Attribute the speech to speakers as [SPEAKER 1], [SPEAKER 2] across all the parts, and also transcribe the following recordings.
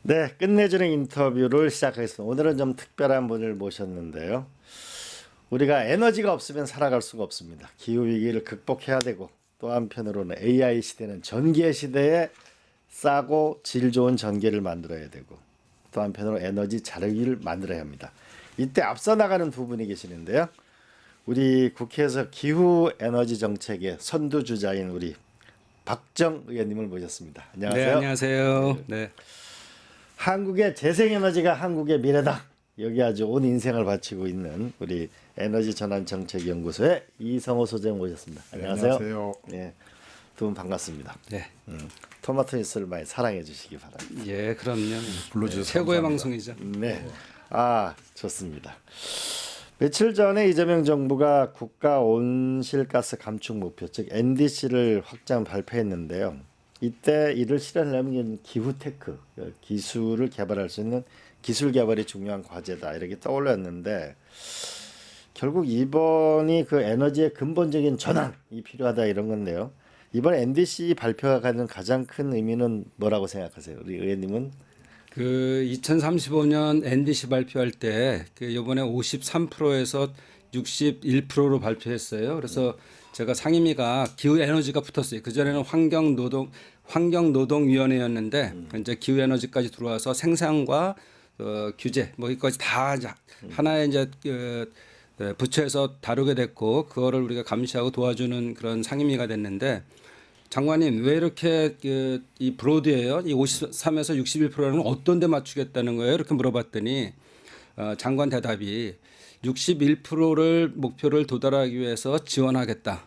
[SPEAKER 1] 네, 끝내주는 인터뷰를 시작하겠습니다. 오늘은 좀 특별한 분을 모셨는데요. 우리가 에너지가 없으면 살아갈 수가 없습니다. 기후 위기를 극복해야 되고 또 한편으로는 AI 시대는 전기의 시대에 싸고 질 좋은 전기를 만들어야 되고 또 한편으로 에너지 자료를 만들어야 합니다. 이때 앞서 나가는 두 분이 계시는데요. 우리 국회에서 기후 에너지 정책의 선두주자인 우리 박정 의원님을 모셨습니다.
[SPEAKER 2] 네,
[SPEAKER 1] 안녕하세요.
[SPEAKER 2] 안녕하세요. 네.
[SPEAKER 1] 한국의 재생에너지가 한국의 미래다. 여기 아주 온 인생을 바치고 있는 우리 에너지 전환 정책 연구소의 이성호 소장 모셨습니다. 안녕하세요.
[SPEAKER 3] 안녕하세요.
[SPEAKER 1] 네, 두 분 반갑습니다.
[SPEAKER 2] 네.
[SPEAKER 1] 토마토 뉴스를 많이 사랑해 주시기 바랍니다.
[SPEAKER 2] 예, 그럼요.
[SPEAKER 3] 불러주셔서
[SPEAKER 2] 최고의
[SPEAKER 3] 감사합니다.
[SPEAKER 2] 방송이죠.
[SPEAKER 1] 네, 좋습니다. 며칠 전에 이재명 정부가 국가 온실가스 감축 목표 즉 NDC를 확장 발표했는데요. 이때 이를 실현하려면 기후테크 기술을 개발할 수 있는 기술 개발이 중요한 과제다 이렇게 떠올랐는데 결국 이번이 그 에너지의 근본적인 전환이 필요하다 이런 건데요. 이번 NDC 발표가 가진 가장 큰 의미는 뭐라고 생각하세요? 우리 의원님은?
[SPEAKER 2] 그 2035년 NDC 발표할 때 그 이번에 53%에서 61%로 발표했어요. 그래서 제가 상임위가 기후 에너지가 붙었어요. 그 전에는 환경노동위원회였는데 이제 기후 에너지까지 들어와서 생산과 규제 뭐 이까지 다 하나의 이제 부처에서 다루게 됐고 그거를 우리가 감시하고 도와주는 그런 상임위가 됐는데. 장관님 왜 이렇게 이 브로드예요? 이 53에서 61%는 어떤 데 맞추겠다는 거예요? 이렇게 물어봤더니 장관 대답이 61%를 목표를 도달하기 위해서 지원하겠다.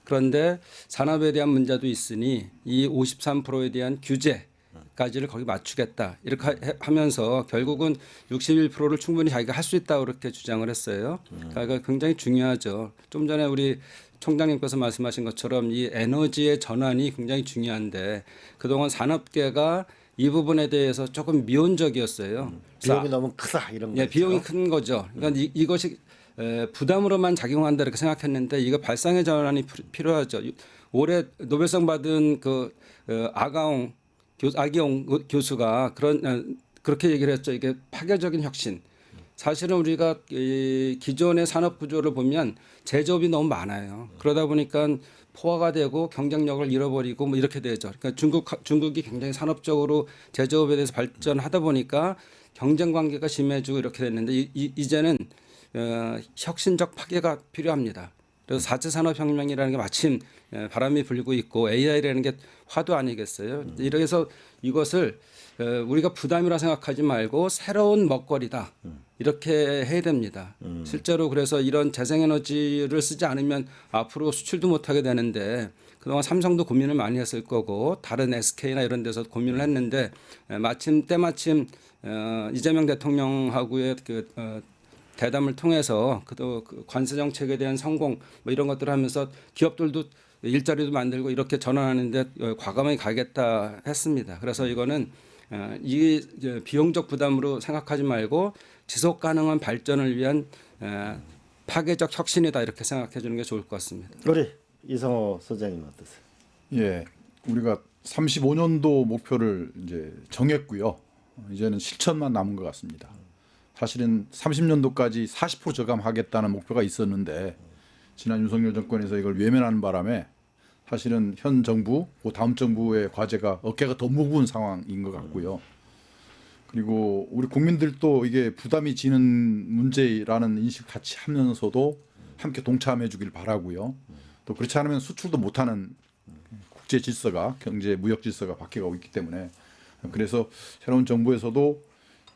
[SPEAKER 2] 그런데 산업에 대한 문제도 있으니 이 53%에 대한 규제까지를 거기 맞추겠다. 이렇게 하면서 결국은 61%를 충분히 자기가 할 수 있다고 그렇게 주장을 했어요. 그러니까 굉장히 중요하죠. 좀 전에 우리 총장님께서 말씀하신 것처럼 이 에너지의 전환이 굉장히 중요한데 그동안 산업계가 이 부분에 대해서 조금 미온적이었어요.
[SPEAKER 1] 비용이 너무 크다 이런 거.
[SPEAKER 2] 예, 비용이 큰 거죠. 그러니까 이것이 부담으로만 작용한다 이렇게 생각했는데 이거 발상의 전환이 필요하죠. 올해 노벨상 받은 그 아기용 교수가 그렇게 얘기를 했죠. 이게 파괴적인 혁신. 사실은 우리가 이 기존의 산업 구조를 보면 제조업이 너무 많아요. 그러다 보니까 포화가 되고 경쟁력을 잃어버리고 뭐 이렇게 되죠. 그러니까 중국이 굉장히 산업적으로 제조업에 대해서 발전하다 보니까 경쟁 관계가 심해지고 이렇게 됐는데 이제는 혁신적 파괴가 필요합니다. 그래서 4차 산업혁명이라는 게 마침 바람이 불고 있고 AI라는 게 화두 아니겠어요. 이래서 이것을 우리가 부담이라 생각하지 말고 새로운 먹거리다. 이렇게 해야 됩니다. 실제로 그래서 이런 재생에너지를 쓰지 않으면 앞으로 수출도 못하게 되는데 그동안 삼성도 고민을 많이 했을 거고 다른 SK나 이런 데서 고민을 했는데 때마침 이재명 대통령하고의 대담을 통해서 그 관세 정책에 대한 성공 뭐 이런 것들을 하면서 기업들도 일자리도 만들고 이렇게 전환하는데 과감하게 가겠다 했습니다. 그래서 이거는 이 비용적 부담으로 생각하지 말고 지속 가능한 발전을 위한 파괴적 혁신이다 이렇게 생각해 주는 게 좋을 것 같습니다.
[SPEAKER 1] 우리 이성호 소장님 어떠세요?
[SPEAKER 3] 예, 우리가 35년도 목표를 이제 정했고요. 이제는 실천만 남은 것 같습니다. 사실은 30년도까지 40% 저감하겠다는 목표가 있었는데 지난 윤석열 정권에서 이걸 외면하는 바람에 사실은 현 정부, 다음 정부의 과제가 어깨가 더 무거운 상황인 것 같고요. 그리고 우리 국민들도 이게 부담이 지는 문제라는 인식 같이 하면서도 함께 동참해 주길 바라고요. 또 그렇지 않으면 수출도 못하는 국제 질서가 경제 무역 질서가 바뀌고 있기 때문에 그래서 새로운 정부에서도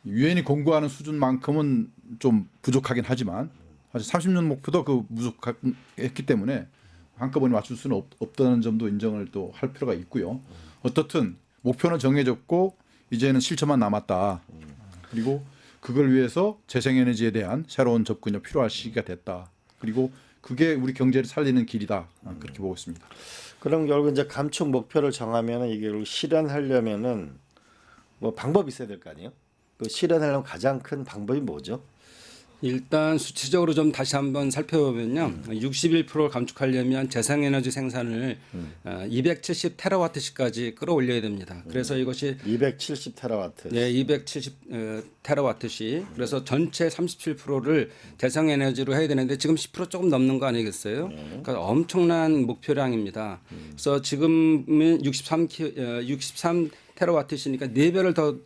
[SPEAKER 3] 유엔이 권고하는 수준만큼은 좀 부족하긴 하지만 사실 30년 목표도 그 부족했기 때문에 한꺼번에 맞출 수는 없다는 점도 인정을 또 할 필요가 있고요. 어떻든 목표는 정해졌고 이제는 실천만 남았다. 그리고 그걸 위해서 재생에너지에 대한 새로운 접근이 필요할 시기가 됐다. 그리고 그게 우리 경제를 살리는 길이다. 그렇게 보고 있습니다.
[SPEAKER 1] 그럼 결국 이제 감축 목표를 정하면은 이게 실현하려면은 뭐 방법이 있어야 될 거 아니에요? 그 실현하려면 가장 큰 방법이 뭐죠?
[SPEAKER 2] 일단 수치적으로 좀 다시 한번 살펴보면요. 61%를 감축하려면 재생에너지 생산을 270 테라와트시까지 끌어올려야 됩니다. 그래서 이것이
[SPEAKER 1] 270 테라와트.
[SPEAKER 2] 네, 270 테라와트시. 그래서 전체 37%를 재생에너지로 해야 되는데 지금 10% 조금 넘는 거 아니겠어요? 그러니까 엄청난 목표량입니다. 그래서 지금은 63 테라와트시니까 4배를 더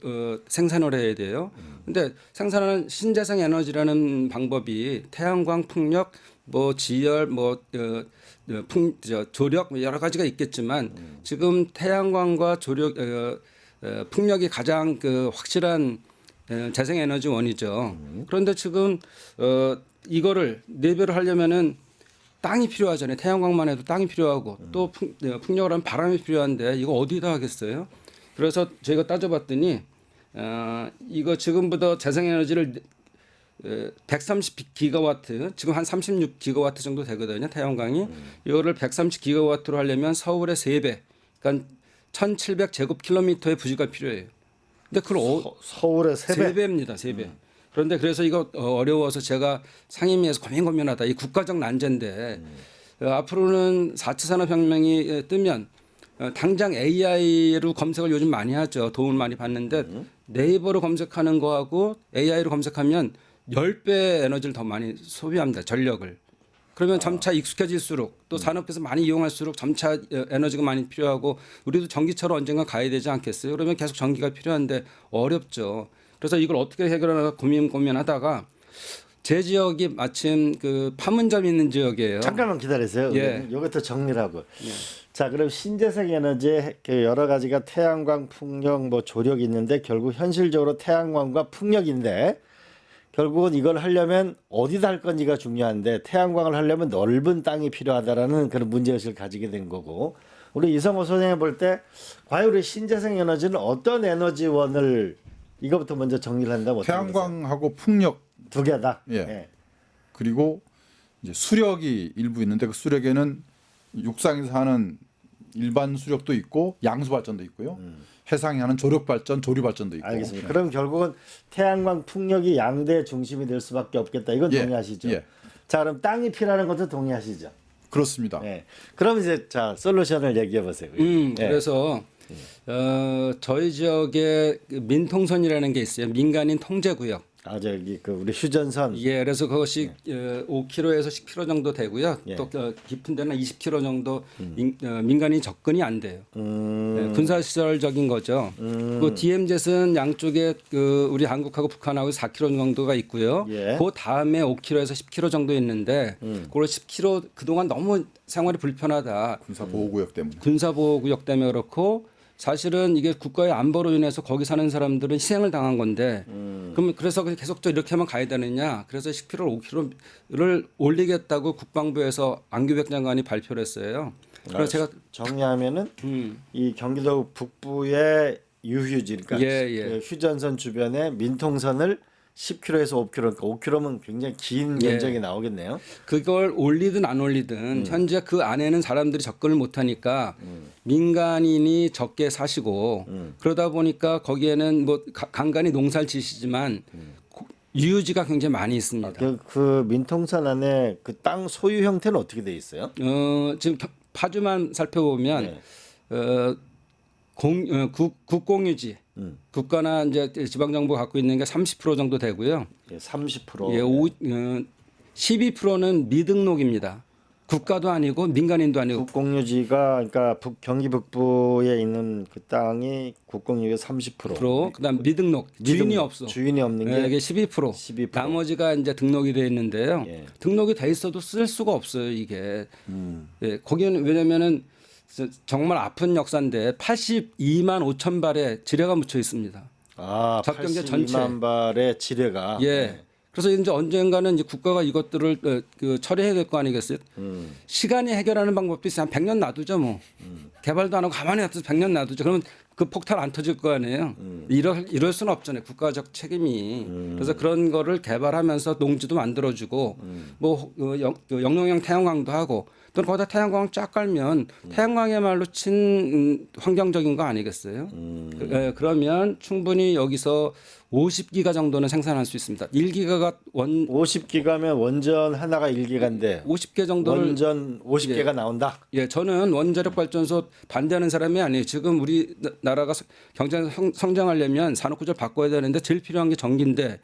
[SPEAKER 2] 생산을 해야 돼요. 근데 생산하는 신재생 에너지라는 방법이 태양광, 풍력, 뭐 지열, 조력 여러 가지가 있겠지만 지금 태양광과 조력 풍력이 가장 그 확실한 재생 에너지원이죠. 그런데 지금 이거를 4배로 하려면은 땅이 필요하잖아요. 태양광만 해도 땅이 필요하고 또 풍력을 하면 바람이 필요한데 이거 어디다 하겠어요? 그래서 저희가 따져봤더니 이거 지금부터 재생에너지를 130 기가와트 지금 한 36 기가와트 정도 되거든요. 태양광이 이거를 130 기가와트로 하려면 서울의 3배, 그러니까 1,700 제곱킬로미터의 부지가 필요해요. 근데 그걸
[SPEAKER 1] 서울의 3배.
[SPEAKER 2] 3배입니다. 3배. 그런데 그래서 이거 어려워서 제가 상임위에서 고민하다. 이 국가적 난제인데 앞으로는 4차 산업혁명이 뜨면 당장 AI로 검색을 요즘 많이 하죠. 도움을 많이 받는데 네이버로 검색하는 거하고 AI로 검색하면 10배 에너지를 더 많이 소비합니다. 전력을. 그러면 점차 익숙해질수록 또 산업에서 많이 이용할수록 점차 에너지가 많이 필요하고 우리도 전기차로 언젠가 가야 되지 않겠어요? 그러면 계속 전기가 필요한데 어렵죠. 그래서 이걸 어떻게 해결하나 고민하다가 제 지역이 마침 그 파문점이 있는 지역이에요.
[SPEAKER 1] 잠깐만 기다리세요.
[SPEAKER 2] 예.
[SPEAKER 1] 이것도 정리를 하고. 자, 그럼 신재생 에너지의 여러 가지가 태양광, 풍력, 뭐 조력이 있는데 결국 현실적으로 태양광과 풍력인데 결국은 이걸 하려면 어디다 할 건지가 중요한데 태양광을 하려면 넓은 땅이 필요하다라는 그런 문제의식을 가지게 된 거고 우리 이성호 선생님 볼 때 과연 우리 신재생 에너지는 어떤 에너지원을 이거부터 먼저 정리를 한다면 어떻게
[SPEAKER 3] 태양광하고 풍력
[SPEAKER 1] 두 개다.
[SPEAKER 3] 예. 그리고 이제 수력이 일부 있는데 그 수력에는 육상에서 하는 일반 수력도 있고 양수 발전도 있고요. 해상에 하는 조력 발전, 조류 발전도 있고.
[SPEAKER 1] 알겠습니다. 그럼 결국은 태양광, 풍력이 양대 중심이 될 수밖에 없겠다. 이건
[SPEAKER 3] 예.
[SPEAKER 1] 동의하시죠?
[SPEAKER 3] 예.
[SPEAKER 1] 자, 그럼 땅이 필요한 것도 동의하시죠?
[SPEAKER 3] 그렇습니다.
[SPEAKER 1] 예. 그럼 이제 자 솔루션을 얘기해 보세요. 예.
[SPEAKER 2] 그래서 저희 지역에 그 민통선이라는 게 있어요. 민간인 통제구역.
[SPEAKER 1] 아 저기 그 우리 휴전선.
[SPEAKER 2] 예, 그래서 그것이 5km에서 10km 정도 되고요.
[SPEAKER 1] 예.
[SPEAKER 2] 또 깊은 데는 20km 정도 민간인 접근이 안 돼요. 군사시설적인 거죠. 그 DMZ는 양쪽에 그 우리 한국하고 북한하고 4km 정도가 있고요.
[SPEAKER 1] 예.
[SPEAKER 2] 그 다음에 5km에서 10km 정도 있는데 그걸 10km 그동안 너무 생활이 불편하다.
[SPEAKER 3] 군사보호구역 때문에.
[SPEAKER 2] 군사보호구역 때문에 그렇고 사실은 이게 국가의 안보로 인해서 거기 사는 사람들은 희생을 당한 건데 그럼 그래서 계속적으로 이렇게만 가야 되느냐 그래서 10km를 5km를 올리겠다고 국방부에서 안규백 장관이 발표를 했어요. 그래서 제가
[SPEAKER 1] 정리하면은 이 경기도 북부의 유휴지 그러니까
[SPEAKER 2] 예.
[SPEAKER 1] 그 휴전선 주변에 민통선을 10km에서 5km 그러니까 5km면 굉장히 긴
[SPEAKER 2] 예.
[SPEAKER 1] 면적이 나오겠네요.
[SPEAKER 2] 그걸 올리든 안 올리든 현재 그 안에는 사람들이 접근을 못하니까 민간인이 적게 사시고 그러다 보니까 거기에는 뭐 간간히 농사를 지시지만 유유지가 굉장히 많이 있습니다.
[SPEAKER 1] 그 민통선 안에 그 땅 소유 형태는 어떻게 돼 있어요?
[SPEAKER 2] 지금 파주만 살펴보면 국공유지 국가나 이제 지방 정부가 갖고 있는 게 30% 정도 되고요.
[SPEAKER 1] 예, 30%.
[SPEAKER 2] 예, 12%는 미등록입니다. 국가도 아니고 민간인도 아니고
[SPEAKER 1] 국공유지가 그러니까 경기 북부에 있는 그 땅이 국공유지의 30%.
[SPEAKER 2] 그다음 미등록 주인이 없어.
[SPEAKER 1] 주인이 없는 게
[SPEAKER 2] 네, 이게 12%.
[SPEAKER 1] 12%.
[SPEAKER 2] 나머지가 이제 등록이 돼 있는데요.
[SPEAKER 1] 예.
[SPEAKER 2] 등록이 돼 있어도 쓸 수가 없어요, 이게. 예, 거기는 왜냐면은 정말 아픈 역사인데 82만 5천 발의 지뢰가 묻혀 있습니다.
[SPEAKER 1] 아,
[SPEAKER 2] 작경제
[SPEAKER 1] 82만 발의 지뢰가.
[SPEAKER 2] 예. 그래서 이제 언젠가는 이제 국가가 이것들을 처리해야 될 거 아니겠어요? 시간이 해결하는 방법도 있어요. 한 100년 놔두죠, 뭐. 개발도 안 하고 가만히 놔둬서 100년 놔두죠. 그러면 그 폭탄 안 터질 거 아니에요. 이럴 수는 없잖아요. 국가적 책임이. 그래서 그런 거를 개발하면서 농지도 만들어주고 뭐 영농형 태양광도 하고 또 거기다 태양광 쫙 깔면 태양광이야말로 환경적인 거 아니겠어요? 그러면 충분히 여기서 50기가 정도는 생산할 수 있습니다. 1기가가
[SPEAKER 1] 50기가면 원전 하나가 1기가인데
[SPEAKER 2] 50개 정도를
[SPEAKER 1] 원전 50개가 나온다.
[SPEAKER 2] 예, 저는 원자력 발전소 반대하는 사람이 아니에요. 지금 우리 나라가 경제 성장하려면 산업 구조를 바꿔야 되는데 제일 필요한 게 전기인데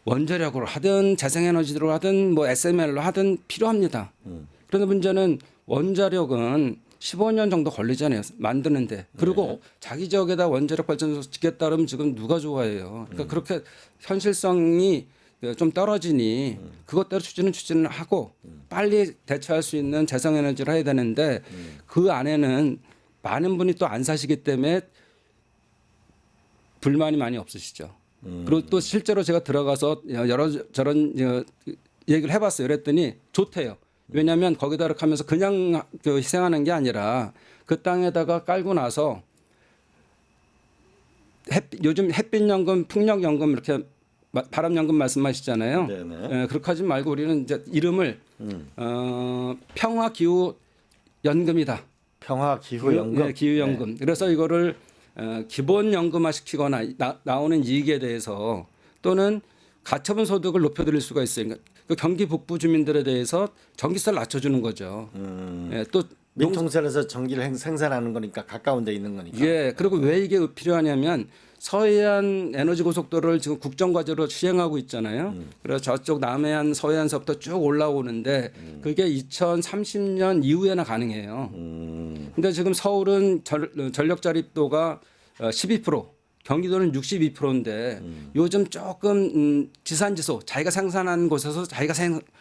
[SPEAKER 2] 원자력으로 하든 재생에너지로 하든 뭐 SMR로 하든 필요합니다. 그런데 문제는 원자력은 15년 정도 걸리잖아요. 만드는데. 그리고 자기 지역에다 원자력 발전소 짓겠다 그러면 지금 누가 좋아해요. 그러니까 그렇게 현실성이 좀 떨어지니 그것대로 추진을 하고 빨리 대처할 수 있는 재생에너지를 해야 되는데 그 안에는 많은 분이 또 안 사시기 때문에 불만이 많이 없으시죠. 그리고 또 실제로 제가 들어가서 여러 저런 얘기를 해봤어요. 그랬더니 좋대요. 왜냐하면 거기다 이렇게 하면서 그냥 희생하는 게 아니라 그 땅에다가 깔고 나서 요즘 햇빛연금, 풍력연금 이렇게 바람연금 말씀하시잖아요.
[SPEAKER 1] 네네.
[SPEAKER 2] 그렇게 하지 말고 우리는 이제 이름을 평화기후연금이다.
[SPEAKER 1] 평화기후연금.
[SPEAKER 2] 네, 기후연금. 그래서 이거를 기본연금화 시키거나 나오는 이익에 대해서 또는 가처분 소득을 높여드릴 수가 있어요. 그러니까 그 경기 북부 주민들에 대해서 전기세를 낮춰주는 거죠. 또
[SPEAKER 1] 민통선에서 전기를 생산하는 거니까 가까운 데 있는 거니까.
[SPEAKER 2] 예. 그리고 왜 이게 필요하냐면 서해안 에너지 고속도로를 지금 국정과제로 시행하고 있잖아요. 그래서 저쪽 남해안, 서해안서부터 쭉 올라오는데 그게 2030년 이후에나 가능해요. 근데 지금 서울은 전력 자립도가 12%, 경기도는 62%인데 요즘 조금 지산지소 자기가 생산한 곳에서 자기가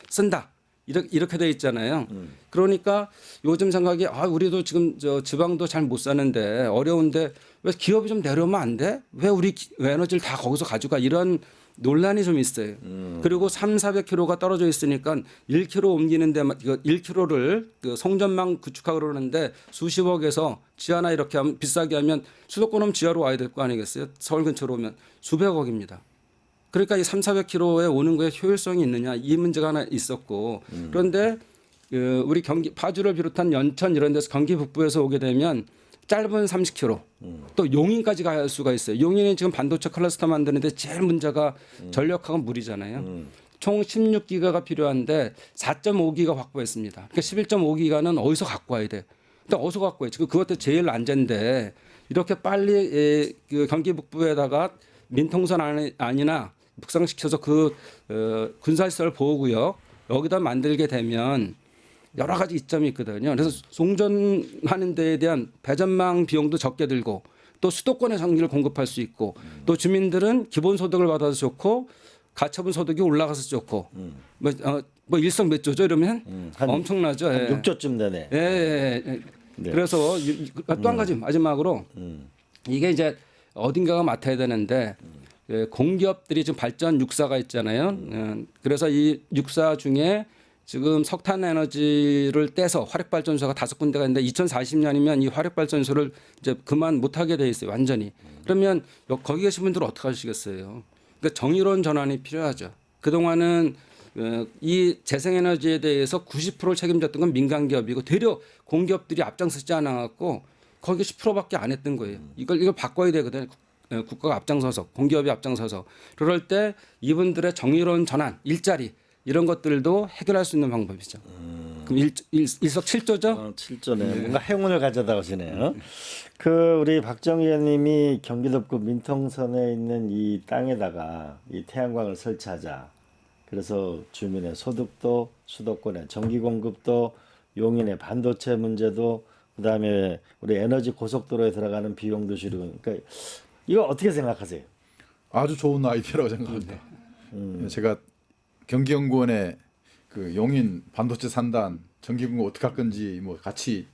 [SPEAKER 2] 쓴다. 이렇게 돼 있잖아요. 그러니까 요즘 생각이 우리도 지금 저 지방도 잘 못 사는데 어려운데 왜 기업이 좀 내려오면 안 돼? 왜 우리 에너지를 다 거기서 가져가? 이런 논란이 좀 있어요. 그리고 300-400km가 떨어져 있으니까 1km 옮기는 데 1km를 그 송전망 구축하고 그러는데 수십억에서 지하나 이렇게 하면 비싸게 하면 수도권 오면 지하로 와야 될 거 아니겠어요? 서울 근처로 오면 수백억입니다. 그러니까 이 300-400km에 오는 거에 효율성이 있느냐 이 문제가 하나 있었고 그런데 우리 경기 파주를 비롯한 연천 이런 데서 경기 북부에서 오게 되면 짧은 30km 또 용인까지 갈 수가 있어요. 용인은 지금 반도체 클러스터 만드는데 제일 문제가 전력하고 물이잖아요. 총 16기가가 필요한데 4.5기가 확보했습니다. 그러니까 11.5기가는 어디서 갖고 와야 돼? 근데 어디서 갖고 와요? 지금 그것도 제일 안전데 이렇게 빨리 그 경기 북부에다가 민통선 안이나 북상시켜서 그 군사시설 보호구역 여기다 만들게 되면 여러 가지 이점이 있거든요. 그래서 송전하는 데에 대한 배전망 비용도 적게 들고 또 수도권에 전기를 공급할 수 있고 또 주민들은 기본소득을 받아서 좋고 가처분 소득이 올라가서 좋고 뭐 일석몇조죠 이러면 엄청나죠.
[SPEAKER 1] 한 6조쯤 되네.
[SPEAKER 2] 예. 그래서 또 한 가지 마지막으로 이게 이제 어딘가가 맡아야 되는데 공기업들이 지금 발전 6사가 있잖아요. 그래서 이 6사 중에 지금 석탄 에너지를 떼서 화력 발전소가 5군데가 있는데 2040년이면 이 화력 발전소를 이제 그만 못 하게 돼 있어요. 완전히. 그러면 거기 계신 분들은 어떻게 하시겠어요? 그러니까 정의로운 전환이 필요하죠. 그동안은 이 재생에너지에 대해서 90%를 책임졌던 건 민간 기업이고 되려 공기업들이 앞장서지 않아 갖고 거기 10%밖에 안 했던 거예요. 이걸 바꿔야 되거든요. 국가가 앞장서서 공기업이 앞장서서 그럴 때 이분들의 정의로운 전환, 일자리 이런 것들도 해결할 수 있는 방법이죠. 그럼 일석칠조죠?
[SPEAKER 1] 7조네. 뭔가 행운을 가져다 오시네요. 그 우리 박정 의원님이 경기도급 민통선에 있는 이 땅에다가 이 태양광을 설치하자. 그래서 주민의 소득도 수도권의 전기 공급도 용인의 반도체 문제도 그다음에 우리 에너지 고속도로에 들어가는 비용도 줄이고 그러니까 이거 어떻게 생각하세요?
[SPEAKER 3] 아주 좋은 아이디어라고 생각합니다. 제가 경기연구원에 그 용인 반도체 산단 전기 공급 어떻게 할 건지 뭐 같이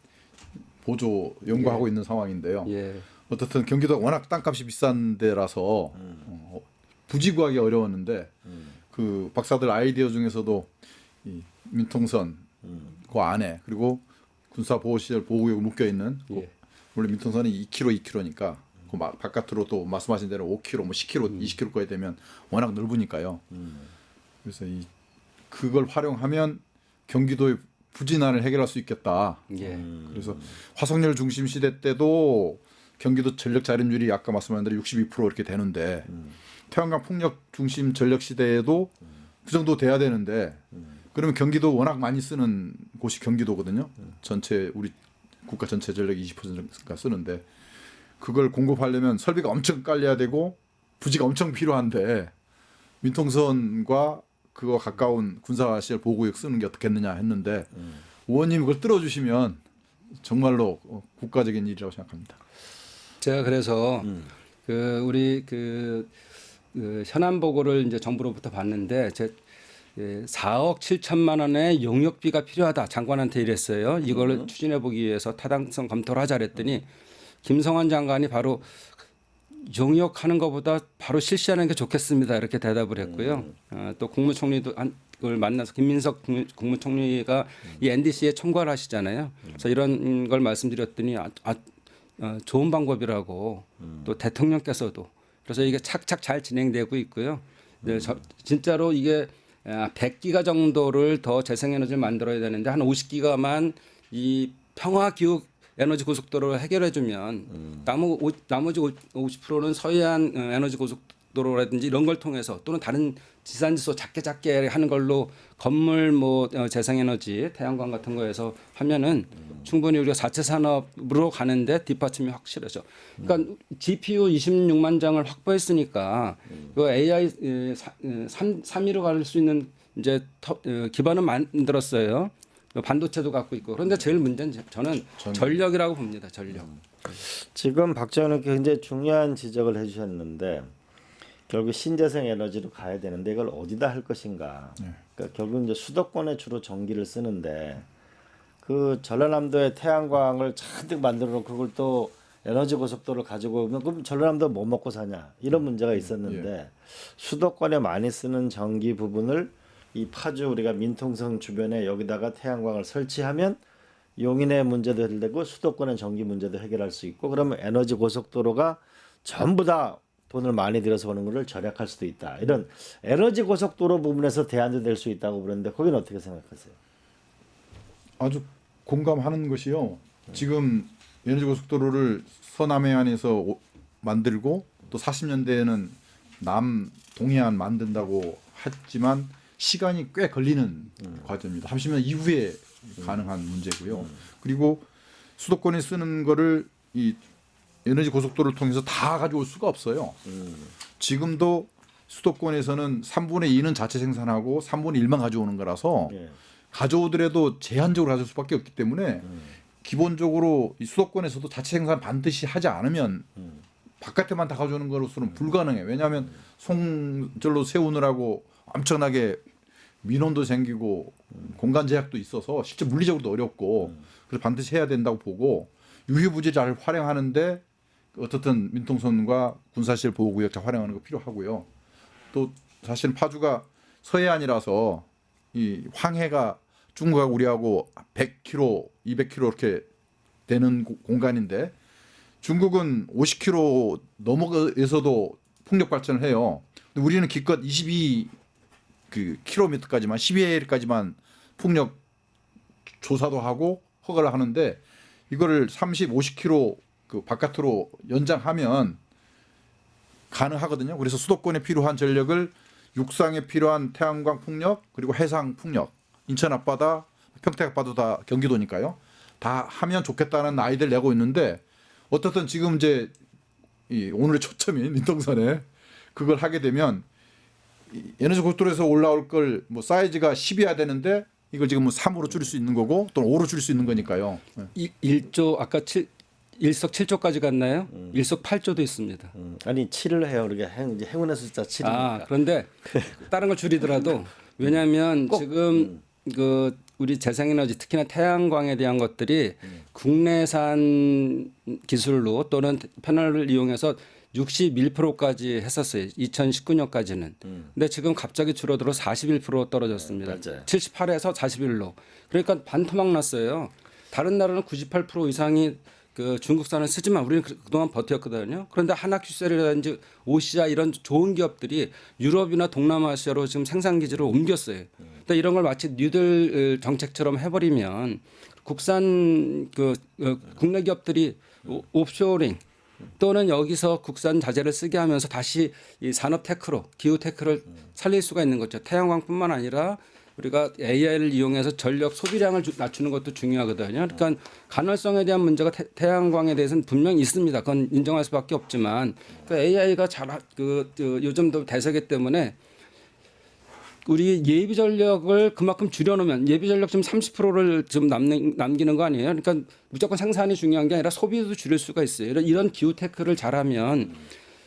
[SPEAKER 3] 보조 연구하고 있는 상황인데요.
[SPEAKER 2] 예.
[SPEAKER 3] 어떻든 경기도가 워낙 땅값이 비싼 데라서 부지 구하기 어려웠는데 그 박사들 아이디어 중에서도 이 민통선 그 안에 그리고 군사 보호시설 보호구역 묶여 있는
[SPEAKER 2] 예.
[SPEAKER 3] 원래 민통선이 2km, 2km니까 그 바깥으로 또 말씀하신 대로 5km, 뭐 10km, 20km까지 되면 워낙 넓으니까요. 그래서 그걸 활용하면 경기도의 부진환을 해결할 수 있겠다.
[SPEAKER 2] 예.
[SPEAKER 3] 그래서 화석열 중심 시대 때도 경기도 전력 자립률이 아까 말씀하신 대로 62% 이렇게 되는데 태양광 풍력 중심 전력 시대에도 그 정도 돼야 되는데 그러면 경기도 워낙 많이 쓰는 곳이 경기도거든요. 전체 우리 국가 전체 전력 20%가 쓰는데 그걸 공급하려면 설비가 엄청 깔려야 되고 부지가 엄청 필요한데 민통선과 그거 가까운 군사시설 보호구역 쓰는 게 어떻겠느냐 했는데 의원님이 그걸 들어주시면 정말로 국가적인 일이라고 생각합니다.
[SPEAKER 2] 제가 그래서 우리 현안 보고를 이제 정부로부터 봤는데 4억 7천만 원의 용역비가 필요하다 장관한테 이랬어요. 이걸 추진해 보기 위해서 타당성 검토를 하자 그랬더니 김성환 장관이 바로 용역하는 것보다 바로 실시하는 게 좋겠습니다. 이렇게 대답을 했고요. 또 국무총리도 그걸 만나서 김민석 국무총리가 이 NDC에 총괄 하시잖아요. 그래서 이런 걸 말씀드렸더니 좋은 방법이라고 또 대통령께서도 그래서 이게 착착 잘 진행되고 있고요. 네, 진짜로 이게 100기가 정도를 더 재생에너지를 만들어야 되는데 한 50기가만 이 평화기후 에너지 고속도로를 해결해주면 나머지 50%는 서해안 에너지 고속도로라든지 이런 걸 통해서 또는 다른 지산지소 작게 하는 걸로 건물 뭐 재생에너지 태양광 같은 거에서 하면은 충분히 우리가 4차 산업으로 가는데 뒷받침이 확실하죠. 그러니까 GPU 26만 장을 확보했으니까 그 AI 3위로 갈 수 있는 이제 기반을 만들었어요. 반도체도 갖고 있고 그런데 제일 문제는 저는 전력이라고 봅니다. 전력.
[SPEAKER 1] 지금 박지원 의원께 굉장히 중요한 지적을 해주셨는데 결국 신재생 에너지로 가야 되는데 이걸 어디다 할 것인가. 그러니까 결국 이제 수도권에 주로 전기를 쓰는데 그 전라남도에 태양광을 잔뜩 만들어 놓고 그걸 또 에너지 고속도로를 가지고 오면 그럼 전라남도 뭐 먹고 사냐 이런 문제가 있었는데 수도권에 많이 쓰는 전기 부분을 이 파주 우리가 민통선 주변에 여기다가 태양광을 설치하면 용인의 문제도 해결되고 수도권의 전기 문제도 해결할 수 있고 그러면 에너지 고속도로가 전부 다 돈을 많이 들여서 오는 것을 절약할 수도 있다. 이런 에너지 고속도로 부분에서 대안도 될 수 있다고 그러는데 거기는 어떻게 생각하세요?
[SPEAKER 3] 아주 공감하는 것이요. 지금 에너지 고속도로를 서남해안에서 만들고 또 40년대에는 동해안 만든다고 했지만 시간이 꽤 걸리는 과정입니다. 30년 이후에 가능한 문제고요. 그리고 수도권에 쓰는 거를 이 에너지 고속도로를 통해서 다 가져올 수가 없어요. 지금도 수도권에서는 3분의 2는 자체 생산하고 3분의 1만 가져오는 거라서 가져오더라도 제한적으로 가져올 수밖에 없기 때문에 기본적으로 이 수도권에서도 자체 생산 반드시 하지 않으면 바깥에만 다 가져오는 것으로는 불가능해요. 왜냐하면 송절로 세우느라고 엄청나게 민원도 생기고 공간 제약도 있어서 실제 물리적으로도 어렵고 그래서 반드시 해야 된다고 보고 유휴부지 잘 활용하는데 어떻든 민통선과 군사시설 보호구역 잘 활용하는 거 필요하고요. 또 사실 파주가 서해안이라서 이 황해가 중국하고 우리하고 100km, 200km 이렇게 되는 공간인데 중국은 50km 넘어에서도 풍력 발전을 해요. 근데 우리는 기껏 22km까지만 12회까지만 풍력 조사도 하고 허가를 하는데 이거를 30, 50km 그 바깥으로 연장하면 가능하거든요. 그래서 수도권에 필요한 전력을 육상에 필요한 태양광 풍력 그리고 해상 풍력, 인천 앞바다, 평택 앞바다 다 경기도니까요. 다 하면 좋겠다는 아이디어를 내고 있는데 어떻든 지금 이제 이 오늘의 초점인 민통선에 그걸 하게 되면 에너지 고속도로에서 올라올 걸 뭐 사이즈가 10이어야 되는데 이걸 지금 뭐 3으로 줄일 수 있는 거고 또는 5로 줄일 수 있는 거니까요.
[SPEAKER 2] 1조 아까 1석 7조까지 갔나요? 1석 8조도 있습니다.
[SPEAKER 1] 아니 7을 해요. 이제 행운의 숫자 7이니까.
[SPEAKER 2] 그런데 다른 걸 줄이더라도 왜냐하면 지금 그 우리 재생에너지 특히나 태양광에 대한 것들이 국내산 기술로 또는 패널을 이용해서 61%까지 했었어요. 2019년까지는. 근데 지금 갑자기 줄어들어 41% 떨어졌습니다.
[SPEAKER 1] 맞아요.
[SPEAKER 2] 78에서 41로. 그러니까 반토막 났어요. 다른 나라는 98% 이상이 그 중국산을 쓰지만 우리는 그동안 버텼거든요. 그런데 하나큐셀이라든지 오시아 이런 좋은 기업들이 유럽이나 동남아시아로 지금 생산 기지를 옮겼어요. 근데 이런 걸 마치 뉴딜 정책처럼 해버리면 국산 국내 기업들이 옵쇼링 또는 여기서 국산 자재를 쓰게 하면서 다시 이 산업 테크로 기후 테크를 살릴 수가 있는 거죠. 태양광뿐만 아니라 우리가 AI를 이용해서 전력 소비량을 낮추는 것도 중요하거든요. 그러니까 간헐성에 대한 문제가 태양광에 대해서는 분명히 있습니다. 그건 인정할 수밖에 없지만 그 AI가 요즘도 대세기 때문에 우리 예비 전력을 그만큼 줄여놓으면 예비 전력 지금 30%를 지금 남기는 거 아니에요? 그러니까 무조건 생산이 중요한 게 아니라 소비도 줄일 수가 있어요. 이런 기후 테크를 잘하면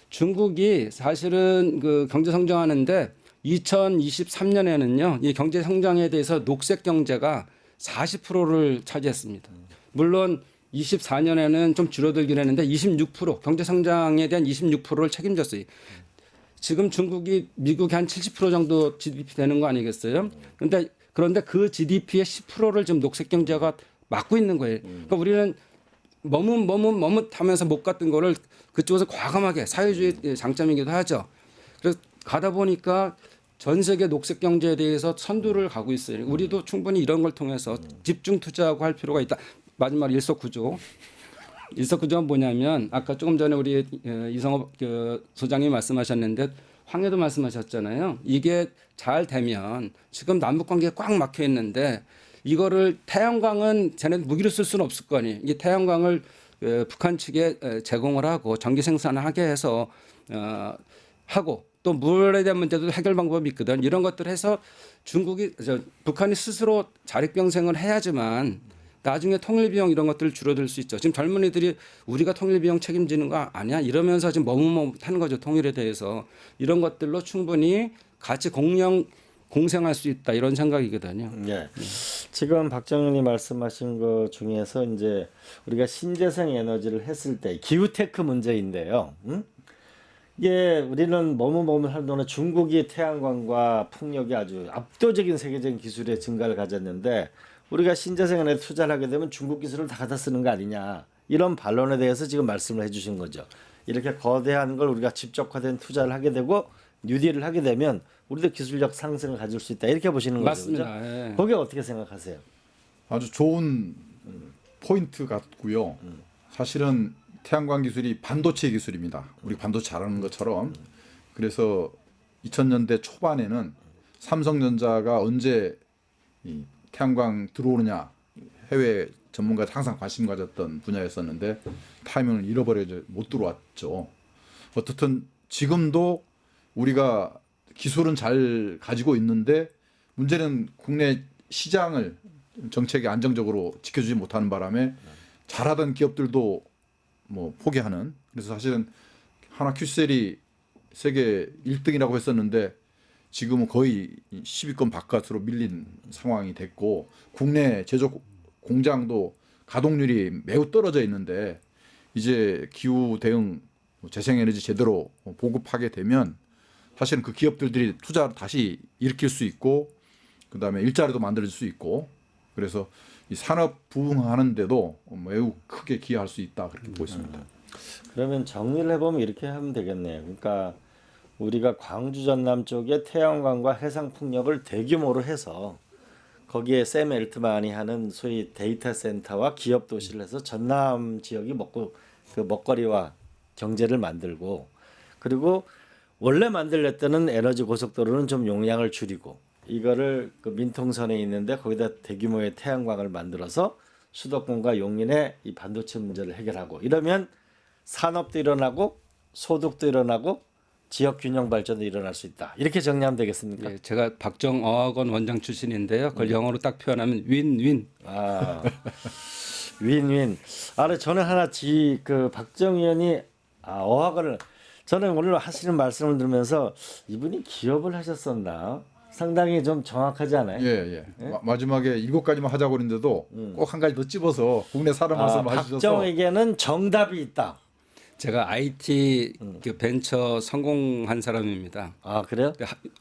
[SPEAKER 2] 중국이 사실은 그 경제 성장하는데 2023년에는요, 이 경제 성장에 대해서 녹색 경제가 40%를 차지했습니다. 물론 24년에는 좀 줄어들긴 했는데 26% 경제 성장에 대한 26%를 책임졌어요. 지금 중국이 미국이 한 70% 정도 GDP 되는 거 아니겠어요? 그런데 그 GDP의 10%를 지금 녹색 경제가 맡고 있는 거예요. 그러니까 우리는 머뭇하면서 못 갔던 거를 그쪽에서 과감하게 사회주의 장점이기도 하죠. 그래서 가다 보니까 전 세계 녹색 경제에 대해서 선두를 가고 있어요. 우리도 충분히 이런 걸 통해서 집중 투자하고 할 필요가 있다. 마지막 일석구조. 일석구조가 뭐냐면 아까 조금 전에 우리 이성업 소장님이 말씀하셨는데 황해도 말씀하셨잖아요. 이게 잘 되면 지금 남북 관계가 꽉 막혀 있는데 이거를 태양광은 쟤네 무기로 쓸 수는 없을 거 아니에요. 이 태양광을 북한 측에 제공을 하고 전기 생산을 하게 해서 하고 또 물에 대한 문제도 해결 방법이 있거든. 이런 것들을 해서 북한이 스스로 자력병생을 해야지만 나중에 통일 비용 이런 것들을 줄어들 수 있죠. 지금 젊은이들이 우리가 통일 비용 책임지는 거 아니야 이러면서 지금 머뭇머뭇하는 거죠. 통일에 대해서 이런 것들로 충분히 같이 공생할 수 있다 이런 생각이거든요.
[SPEAKER 1] 네. 지금 박정현이 말씀하신 것 중에서 이제 우리가 신재생 에너지를 했을 때 기후테크 문제인데요. 이게 우리는 머뭇머뭇할 동안 중국이 태양광과 풍력이 아주 압도적인 세계적인 기술의 증가를 가졌는데 우리가 신재생 에너지 투자를 하게 되면 중국 기술을 다 갖다 쓰는 거 아니냐 이런 반론에 대해서 지금 말씀을 해주신 거죠. 이렇게 거대한 걸 우리가 직접화된 투자를 하게 되고 뉴딜을 하게 되면 우리도 기술력 상승을 가질 수 있다 이렇게 보시는 거죠.
[SPEAKER 2] 맞습니다.
[SPEAKER 1] 그렇죠?
[SPEAKER 2] 예.
[SPEAKER 1] 거기에 어떻게 생각하세요?
[SPEAKER 3] 아주 좋은 포인트 같고요. 사실은 태양광 기술이 반도체 기술입니다. 우리 반도체 잘하는 것처럼. 그래서 2000년대 초반에는 삼성전자가 언제 이 태양광 들어오느냐 해외 전문가들 항상 관심 가졌던 분야였었는데 타이밍을 잃어버려서 못 들어왔죠. 어떻든 지금도 우리가 기술은 잘 가지고 있는데 문제는 국내 시장을 정책이 안정적으로 지켜주지 못하는 바람에 잘하던 기업들도 뭐 포기하는. 그래서 사실은 하나큐셀이 세계 1등이라고 했었는데 지금은 거의 10위권 바깥으로 밀린 상황이 됐고 국내 제조 공장도 가동률이 매우 떨어져 있는데 이제 기후 대응 재생에너지 제대로 보급하게 되면 사실은 그 기업들이 투자를 다시 일으킬 수 있고 그다음에 일자리도 만들 수 있고 그래서 이 산업 부흥하는데도 매우 크게 기여할 수 있다 그렇게 보고 있습니다.
[SPEAKER 1] 그러면 정리를 해보면 이렇게 하면 되겠네요. 그러니까 우리가 광주 전남 쪽에 태양광과 해상 풍력을 대규모로 해서 거기에 샘 엘트만이 하는 소위 데이터 센터와 기업 도시를 해서 전남 지역이 먹거리와 경제를 만들고 그리고 원래 만들랬던 에너지 고속도로는 좀 용량을 줄이고 이거를 그 민통선에 있는데 거기다 대규모의 태양광을 만들어서 수도권과 용인의 이 반도체 문제를 해결하고 이러면 산업도 일어나고 소득도 일어나고 지역 균형 발전도 일어날 수 있다. 이렇게 정리하면 되겠습니까?
[SPEAKER 2] 예, 제가 박정어학원 원장 출신인데요. 그걸 영어로 딱 표현하면 윈윈.
[SPEAKER 1] 아, 윈윈. 저는 하나 박정 의원이 어학원을 저는 오늘 하시는 말씀을 들으면서 이분이 기업을 하셨었나? 상당히 좀 정확하지 않아요?
[SPEAKER 3] 예. 마지막에 7가지만 하자고 그랬는데도 꼭 한 가지 더 찝어서 국내 사람 말씀을 하셔서
[SPEAKER 1] 박정에게는 정답이 있다.
[SPEAKER 2] 제가 IT 그 벤처 성공한 사람입니다.
[SPEAKER 1] 아 그래요?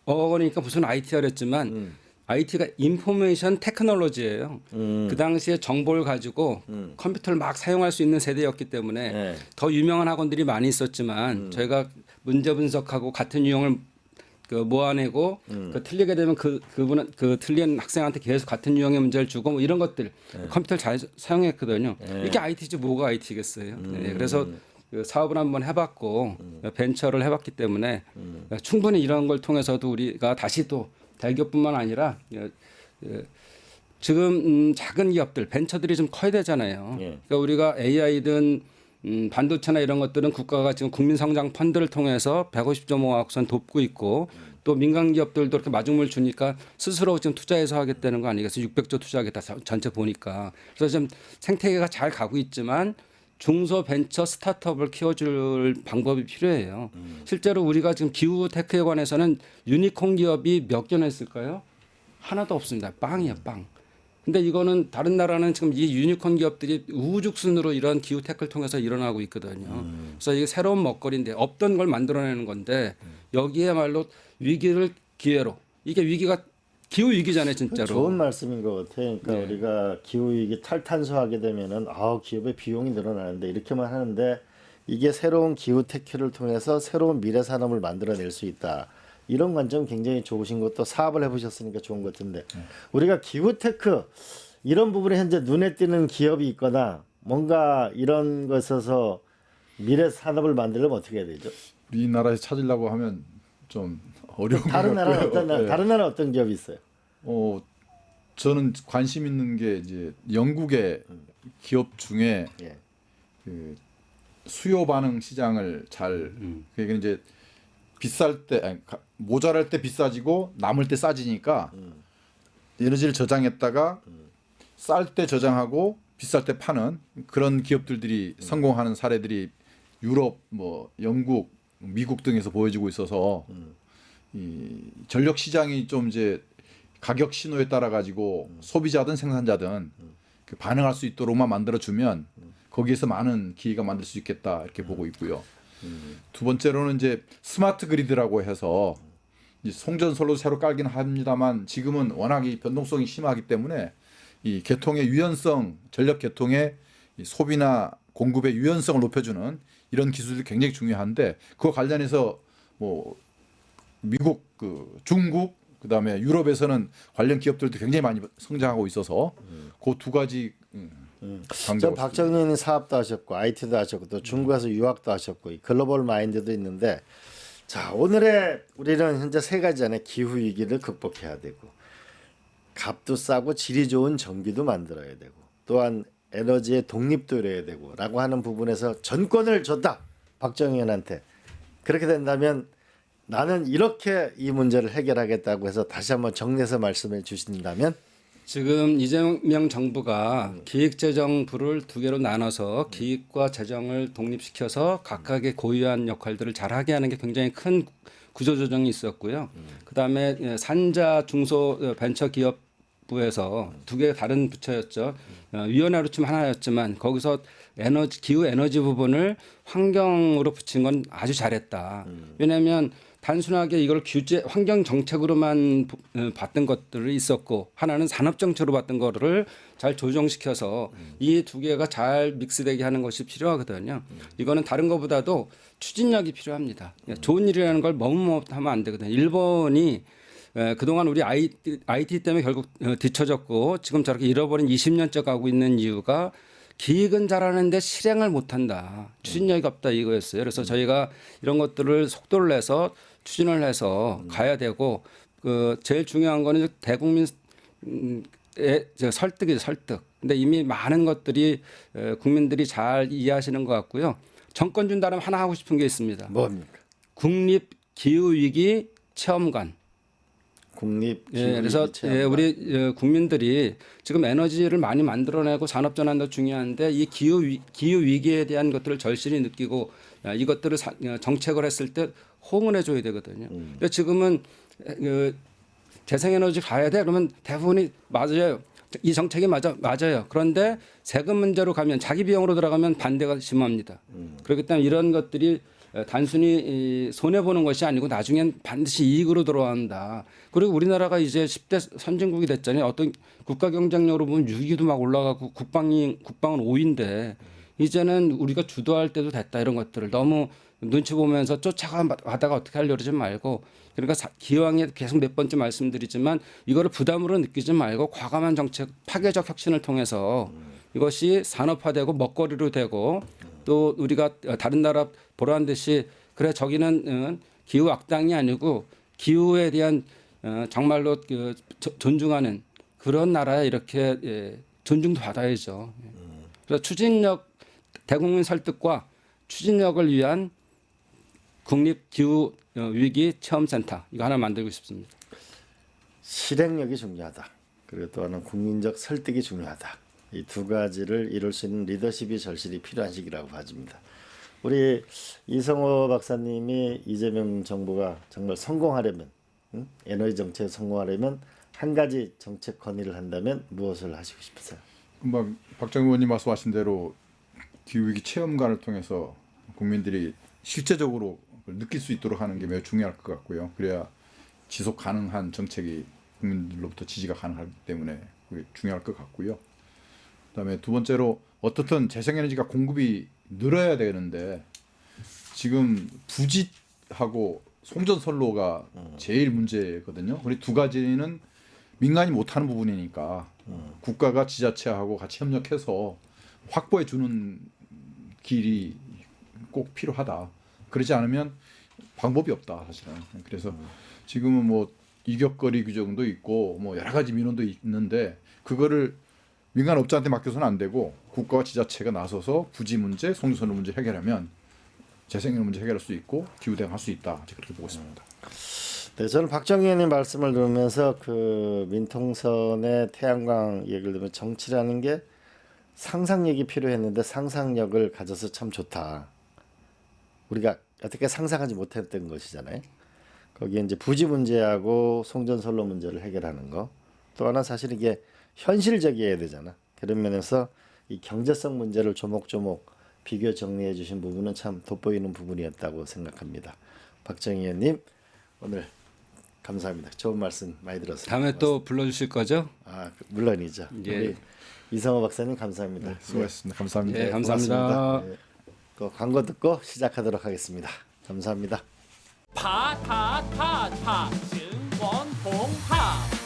[SPEAKER 2] 어학원이니까 무슨 IT가 그랬지만 IT가 인포메이션 테크놀로지예요. 그 당시에 정보를 가지고 컴퓨터를 막 사용할 수 있는 세대였기 때문에
[SPEAKER 1] 네.
[SPEAKER 2] 더 유명한 학원들이 많이 있었지만 저희가 문제 분석하고 같은 유형을 모아내고 틀리게 되면 그분은 그 틀린 학생한테 계속 같은 유형의 문제를 주고 뭐 이런 것들 컴퓨터를 잘 사용했거든요. 이게 IT지 뭐가 IT겠어요. 네, 그래서 그 사업을 한번 해봤고 벤처를 해봤기 때문에 충분히 이런 걸 통해서도 우리가 다시 또 대기업뿐만 아니라 지금 작은 기업들 벤처들이 좀 커야 되잖아요.
[SPEAKER 1] 예.
[SPEAKER 2] 그러니까 우리가 AI든 반도체나 이런 것들은 국가가 지금 국민성장 펀드를 통해서 150조 모아서 돕고 있고 또 민간 기업들도 이렇게 마중물 주니까 스스로 지금 투자해서 하겠다는 거 아니겠어요? 600조 투자하겠다 전체 보니까. 그래서 좀 생태계가 잘 가고 있지만 중소 벤처 스타트업을 키워줄 방법이 필요해요. 실제로 우리가 지금 기후 테크에 관해서는 유니콘 기업이 몇 개나 있을까요? 하나도 없습니다. 빵이에요, 빵. 근데 이거는 다른 나라는 지금 이 유니콘 기업들이 우후죽순으로 이런 기후 테크를 통해서 일어나고 있거든요. 그래서 이게 새로운 먹거리인데 없던 걸 만들어내는 건데 여기에말로 위기를 기회로 이게 위기가 기후 위기잖아요, 진짜로.
[SPEAKER 1] 좋은 말씀인 것 같아요. 그러니까
[SPEAKER 2] 네.
[SPEAKER 1] 우리가 기후 위기 탈탄소하게 되면은 기업의 비용이 늘어나는데 이렇게만 하는데 이게 새로운 기후 테크를 통해서 새로운 미래 산업을 만들어낼 수 있다. 이런 관점 굉장히 좋으신 것도 사업을 해보셨으니까 좋은 것 같은데 우리가 기후 테크 이런 부분에 현재 눈에 띄는 기업이 있거나 뭔가 이런 것에서 미래 산업을 만들려면 어떻게 해야 되죠?
[SPEAKER 3] 우리나라에서 찾으려고 하면 좀 어려운 것
[SPEAKER 1] 다른 나라는
[SPEAKER 3] 같고요.
[SPEAKER 1] 어떤
[SPEAKER 3] 예.
[SPEAKER 1] 다른 나라 어떤 기업이 있어요?
[SPEAKER 3] 저는 관심 있는 게 이제 영국의 기업 중에
[SPEAKER 1] 예.
[SPEAKER 3] 그 수요 반응 시장을 잘 그게 이제 비쌀 때 모자랄 때 비싸지고 남을 때 싸지니까 에너지를 저장했다가 쌀 때 저장하고 비쌀 때 파는 그런 기업들이 성공하는 사례들이 유럽 뭐 영국 미국 등에서 보여지고 있어서 이 전력 시장이 좀 이제 가격 신호에 따라 가지고 소비자든 생산자든 그 반응할 수 있도록만 만들어 주면 거기에서 많은 기회가 만들 수 있겠다 이렇게 보고 있고요. 두 번째로는 이제 스마트 그리드라고 해서 이제 송전선로 새로 깔긴 합니다만 지금은 워낙 이 변동성이 심하기 때문에 이 개통의 유연성, 전력 개통의 이 소비나 공급의 유연성을 높여주는 이런 기술이 굉장히 중요한데 그거 관련해서 뭐 미국, 중국, 그다음에 유럽에서는 관련 기업들도 굉장히 많이 성장하고 있어서 그 두 가지
[SPEAKER 1] 저
[SPEAKER 3] 강조하고
[SPEAKER 1] 박정희는 사업도 하셨고 IT도 하셨고 또 중국에서 유학도 하셨고 이 글로벌 마인드도 있는데 자 오늘의 우리는 현재 세 가지 안에 기후 위기를 극복해야 되고 값도 싸고 질이 좋은 전기도 만들어야 되고 또한 에너지의 독립도 이뤄야 되고라고 하는 부분에서 전권을 줬다 박정희 의원한테 그렇게 된다면 나는 이렇게 이 문제를 해결하겠다고 해서 다시 한번 정리해서 말씀해 주신다면
[SPEAKER 2] 지금 이재명 정부가 기획재정부를 두 개로 나눠서 기획과 재정을 독립시켜서 각각의 고유한 역할들을 잘하게 하는 게 굉장히 큰 구조조정이 있었고요. 그다음에 산자 중소 벤처 기업부에서 두 개 다른 부처였죠. 위원회로 치면 하나였지만 거기서 기후 에너지 부분을 환경으로 붙인 건 아주 잘했다. 왜냐하면 단순하게 이걸 규제 환경 정책으로만 봤던 것들이 있었고 하나는 산업 정책으로 봤던 거를 잘 조정시켜서 이 두 개가 잘 믹스되게 하는 것이 필요하거든요. 이거는 다른 것보다도 추진력이 필요합니다. 좋은 일이라는 걸 머뭇머뭇하면 안 되거든요. 일본이 그동안 우리 IT 때문에 결국 뒤처졌고 지금 저렇게 잃어버린 20년째 가고 있는 이유가 기획은 잘하는데 실행을 못한다. 추진력이 없다 이거였어요. 그래서 저희가 이런 것들을 속도를 내서 추진을 해서 가야 되고 제일 중요한 거는 대국민의 설득이죠. 설득. 근데 이미 많은 것들이 국민들이 잘 이해하시는 것 같고요. 정권 준다면 하나 하고 싶은 게 있습니다.
[SPEAKER 1] 뭡니까?
[SPEAKER 2] 국립 기후 위기 체험관.
[SPEAKER 1] 국립
[SPEAKER 2] 그래서 우리 국민들이 지금 에너지를 많이 만들어내고 산업 전환도 중요한데 이 기후 위기에 대한 것들을 절실히 느끼고 이것들을 정책을 했을 때 호응을 해줘야 되거든요. 근데 지금은 재생에너지 가야 돼 그러면 대부분이 맞아요. 이 정책이 맞아요. 그런데 세금 문제로 가면 자기 비용으로 들어가면 반대가 심합니다. 그렇기 때문에 이런 것들이 단순히 손해 보는 것이 아니고 나중엔 반드시 이익으로 돌아온다. 그리고 우리나라가 이제 10대 선진국이 됐잖아요. 어떤 국가 경쟁력으로 보면 6위도 막 올라가고 국방은 5위인데 이제는 우리가 주도할 때도 됐다 이런 것들을 너무 눈치 보면서 쫓아가다가 어떻게 하려고 그러지 말고 그러니까 기왕에 계속 몇 번째 말씀드리지만 이거를 부담으로 느끼지 말고 과감한 정책 파괴적 혁신을 통해서 이것이 산업화되고 먹거리로 되고 또 우리가 다른 나라 보라는 듯이 그래 저기는 기후 악당이 아니고 기후에 대한 정말로 존중하는 그런 나라에 이렇게 존중도 받아야죠. 그래서 추진력 대국민 설득과 추진력을 위한 국립 기후 위기 체험센터 이거 하나 만들고 싶습니다.
[SPEAKER 1] 실행력이 중요하다. 그리고 또 하나는 국민적 설득이 중요하다. 이 두 가지를 이룰 수 있는 리더십이 절실히 필요한 시기라고 봐집니다. 우리 이성호 박사님이 이재명 정부가 정말 성공하려면 에너지 정책에 성공하려면 한 가지 정책 건의를 한다면 무엇을 하시고 싶으세요?
[SPEAKER 3] 금방 박정 의원님 말씀하신 대로 기후위기 체험관을 통해서 국민들이 실제적으로 느낄 수 있도록 하는 게 매우 중요할 것 같고요. 그래야 지속 가능한 정책이 국민들로부터 지지가 가능하기 때문에 그게 중요할 것 같고요. 그다음에 두 번째로 어떻든 재생에너지가 공급이 늘어야 되는데 지금 부짓하고 송전선로가 제일 문제거든요. 우리 두 가지는 민간이 못하는 부분이니까 국가가 지자체하고 같이 협력해서 확보해 주는 길이 꼭 필요하다. 그러지 않으면 방법이 없다 사실은. 그래서 지금은 뭐 이격거리 규정도 있고 뭐 여러 가지 민원도 있는데 그거를 민간 업자한테 맡겨서는 안 되고 국가와 지자체가 나서서 부지 문제, 송전선로 문제 해결하면 재생에너지 문제 해결할 수 있고 기후 대응할 수 있다. 그렇게 보고 있습니다.
[SPEAKER 1] 네, 저는 박정희 의원님 말씀을 들으면서 그 민통선의 태양광 얘기를 들으면 정치라는 게 상상력이 필요했는데 상상력을 가져서 참 좋다. 우리가 어떻게 상상하지 못했던 것이잖아요. 거기에 이제 부지 문제하고 송전선로 문제를 해결하는 거. 또 하나 사실 이게 현실적이어야 되잖아. 그런 면에서 이 경제성 문제를 조목조목 비교 정리해 주신 부분은 참 돋보이는 부분이었다고 생각합니다. 박정희 의원님 오늘 감사합니다. 좋은 말씀 많이 들었습니다.
[SPEAKER 2] 다음에 또 불러주실 거죠?
[SPEAKER 1] 물론이죠.
[SPEAKER 2] 예.
[SPEAKER 1] 우리 이성호 박사님 감사합니다.
[SPEAKER 3] 네, 수고하셨습니다. 감사합니다.
[SPEAKER 2] 네, 감사합니다.
[SPEAKER 1] 네. 그 광고 듣고 시작하도록 하겠습니다. 감사합니다.
[SPEAKER 4] 파타타타 증권홍합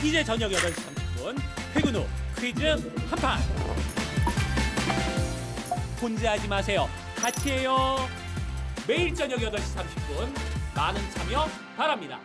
[SPEAKER 4] 이제 저녁 8시 30분 퇴근 후 퀴즈 한판 혼자 하지 마세요. 같이 해요. 매일 저녁 8시 30분 많은 참여 바랍니다.